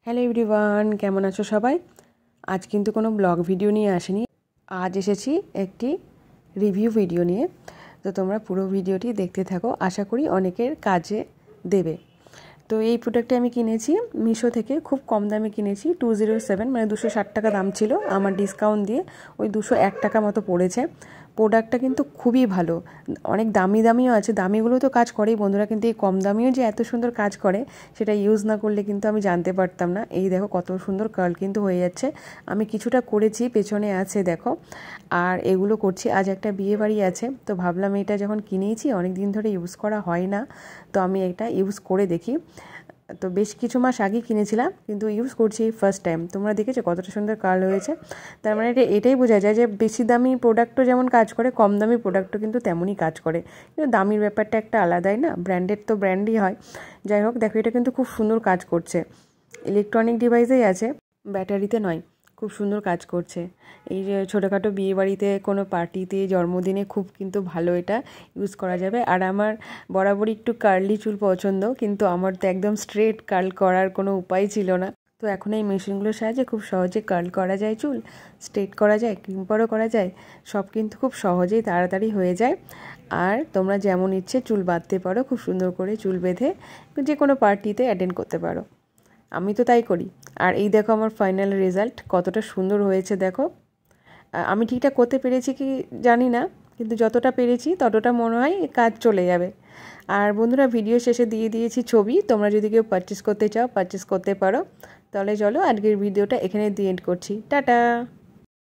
Hello everyone, কেমন আছো সবাই? আজ কিন্তু কোনো ব্লগ ভিডিও নিয়ে আসিনি, আজ এসেছি একটি রিভিউ ভিডিও নিয়ে। তো তোমরা পুরো ভিডিওটি দেখতে থাকো, আশা করি অনেকের কাজে দেবে। তো এই প্রোডাক্টটি আমি কিনেছি মিশো থেকে, খুব কম দামে কিনেছি, 207 মানে 260 টাকা দাম ছিল, আমার ডিসকাউন্ট দিয়ে ওই 201 টাকা মতো পড়েছে। প্রোডাক্টটা কিন্তু খুবই ভালো, অনেক দামিও আছে, দামিগুলো তো কাজ করেই বন্ধুরা, কিন্তু এই কম দামিও যে এত সুন্দর কাজ করে সেটা ইউজ না করলে কিন্তু আমি জানতে পারতাম না। এই দেখো কত সুন্দর কার্ল কিন্তু হয়ে যাচ্ছে, আমি কিছুটা করেছি, পেছনে আছে দেখো, আর এগুলো করছি। আজ একটা বিয়ে বাড়ি আছে, তো ভাবলাম এটা যখন কিনেছি অনেক দিন ধরে ইউজ করা হয় না, তো আমি এটা ইউজ করে দেখি। তো বেশ কিছু মাস আগে কিনেছিলাম, কিন্তু ইউজ করছি ফার্স্ট টাইম। তোমরা দেখেছো কতটা সুন্দর কার্ল হয়েছে? তার মানে এটাই বোঝা যায় যে বেশি দামি প্রোডাক্টও যেমন কাজ করে, কম দামি প্রোডাক্টও কিন্তু তেমনই কাজ করে। কিন্তু দামির ব্যাপারটা একটা আলাদাই না, ব্র্যান্ডেড তো ব্র্যান্ডই হয়। যাই হোক, দেখো এটা কিন্তু খুব সুন্দর কাজ করছে, ইলেকট্রনিক ডিভাইসেই আছে, ব্যাটারিতে নয়, খুব সুন্দর কাজ করছে। এই যে ছোটোখাটো বিয়েবাড়িতে, কোনো পার্টিতে, জন্মদিনে খুব কিন্তু ভালো এটা ইউজ করা যাবে। আর আমার বরাবরই একটু কার্লি চুল পছন্দ, কিন্তু আমার তো একদম স্ট্রেট কার্ল করার কোনো উপায় ছিল না। তো এখন এই মেশিনগুলোর সাহায্যে খুব সহজে কার্ল করা যায়, চুল স্ট্রেট করা যায়, ক্রিম্পারও করা যায়, সব কিন্তু খুব সহজেই তাড়াতাড়ি হয়ে যায়। আর তোমরা যেমন ইচ্ছে চুল বাঁধতে পারো, খুব সুন্দর করে চুল বেঁধে যে কোনো পার্টিতে অ্যাটেন্ড করতে পারো, আমি তো তাই করি। আর এই দেখো আমার ফাইনাল রেজাল্ট কতটা সুন্দর হয়েছে দেখো। আমি ঠিকঠাক করতে পেরেছি কি জানি না, কিন্তু যতটা পেরেছি ততটা মনে হয় কাজ চলে যাবে। আর বন্ধুরা, ভিডিও শেষে দিয়ে দিয়েছি ছবি, তোমরা যদি কেউ পারচেস করতে চাও পারচেস করতে পারো। তাহলে চলো আজকের ভিডিওটা এখানে দিয়ে এন্ড করছি, টাটা।